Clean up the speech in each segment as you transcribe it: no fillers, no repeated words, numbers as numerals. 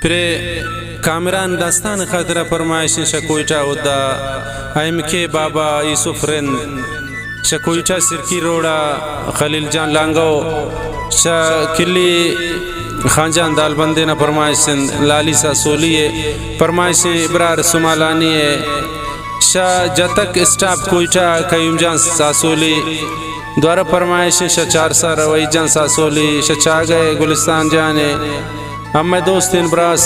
फिर कामरान दास्तान खतरा फरमाइश शकोइटा उदा एम के बाबा यूसुफ रेन शकोइटा सिरकी रोड़ा खलील जान लांगो किली खानजान दाल बंदे न फरमाइश लाली सा सोलिए फरमाइश इब्रार सुमालानी शाह जतक स्टाफ कोइटा कयूमजान सासोली द्वारा फरमाइश चारसा रवई जान सासोली चा गए गुलिस्तान जाने हम दोस्त इन ब्रास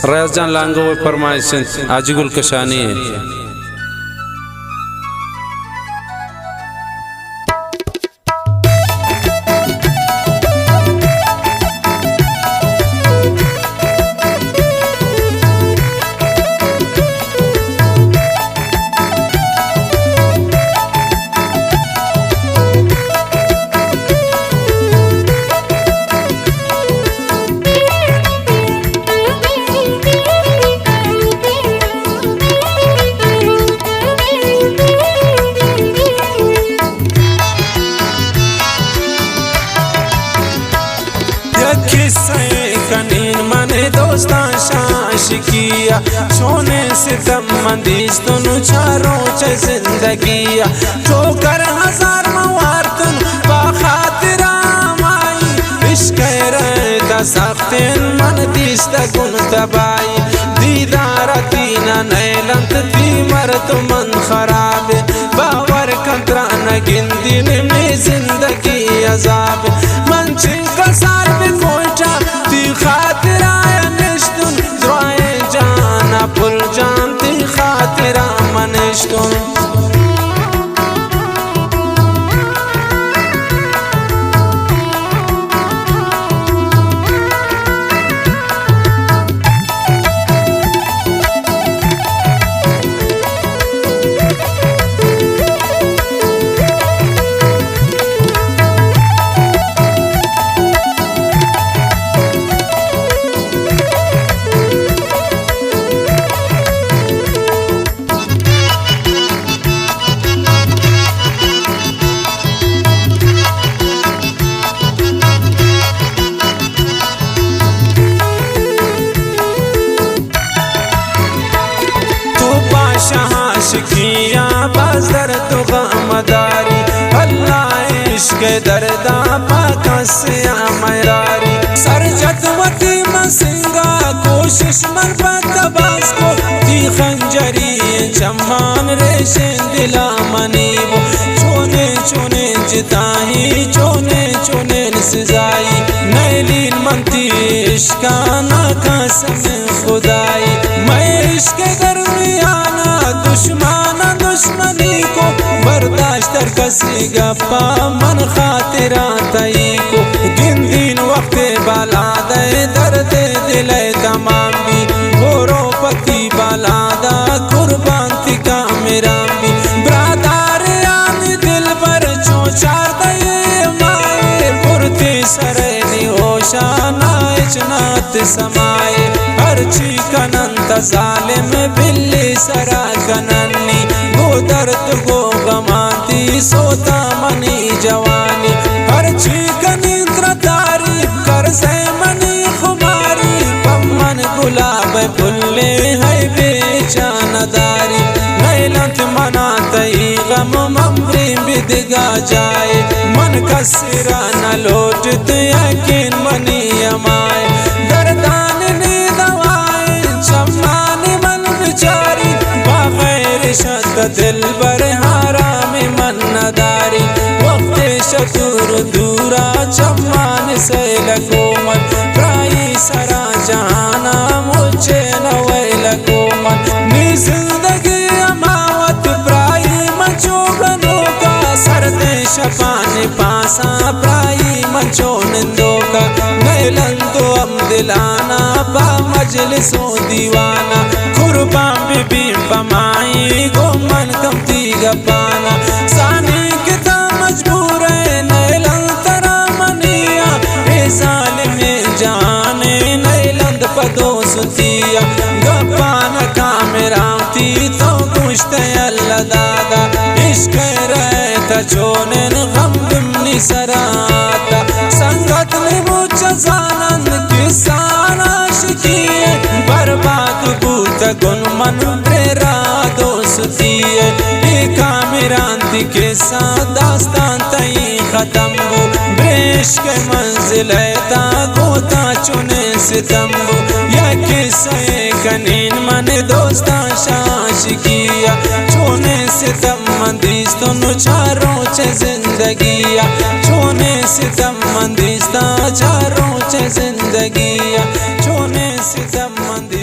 रयाज जान लांगो फरमाइश आजिगुल कशानी है। कनीन मने दोस्तान शाशिकिया छोने से तम मंदिस तुनु चारों च जिंदगिया ठोकर हजार मवार तुन बाखातिरा माई इश्क रहता सख्तिन मन दिस गुन तबाई दीदार तीना नैलंत ती मर तो मन खराब बावर कंत्रा न गिंदी में जिंदगी अजाब मन चिंका सार में कोइटा ती खातिरा निश्तुन द्वाए जाना पुल जान ती खातिरा मनिश्तुन शाशिकिया बजर तो गमदारी अल्लाह इश्क दर्दा पाकस मरारी सरजतवती मसिंगा कोशिश मरबत बास को दी खंजरी चमान रेशें दिला मनीबो चोने चोने जिताही चोने चोने सजाई नैलीन मनती इश्का ना कसम खुदाई मैं इश्क दरमियाना दुश्मना दुश्मनी को बर्दाश्त कसी गप्पा मन खातिरा तई को गिन वक्त बाला दे दर्द दिल तमाम भी गोरो पति बाला दा कुर्बान तिका मेरा भी ब्रादार आमी दिल पर चोचार दे माए पुरती सरैनी होशा नाच नात समाए हरची कनंत जालिम बिल्ली सरा कनन्नी गो दर्द गो गमाती सोता मनी जवानी हरची कनिंद्र तारी कर से मनी खुमारी पम्मन गुलाब फुल्ले है बेचानदारी नैलंत मना तई गम ममरी बिदगा जाए मन कसिरा न लौटते यकीन मनी अमाए दर्दान ने दवाए चम्मान मन बिचारी बगैर शत दिल बर हाराम मन नदारी वक्त शतुर दूरा चम्मान से लगो मन प्राई सरा जहाना मुझे नवै लगो मन नी जिंदगी अमावत प्राई मचोगनो का सरदे शपाने पासा प्राई मचो निंदो का नैलंदो हम दिलाना पा मजलिसो दीवाना कुर्बान बीबी पमाई गो मन कमती गपाना सानी किता मजबूर है नैलंद तरा मनिया ए जालिमे जाने नैलंद पदो सुतिया गपाना कामराती तो कुश्ते अल्लाह दादा इश्क रहता छोने गम बिमनी सराता संगत ने मुझ जानंद किसान आशिकी तगुन मन प्रेरा दोस्ती कामिरांती के साथ दास्तान तई खत्म बो ब्रेश के मंजिल ता गोता चुने सितम्बो या किस्से कनीन मन दोस्ता शाश किया चुने सितम मंदिस्तुन चारों च जिंदगिया चुने सितम मंदिस्ता चारों च जिंदगिया चुने सितम मंदिर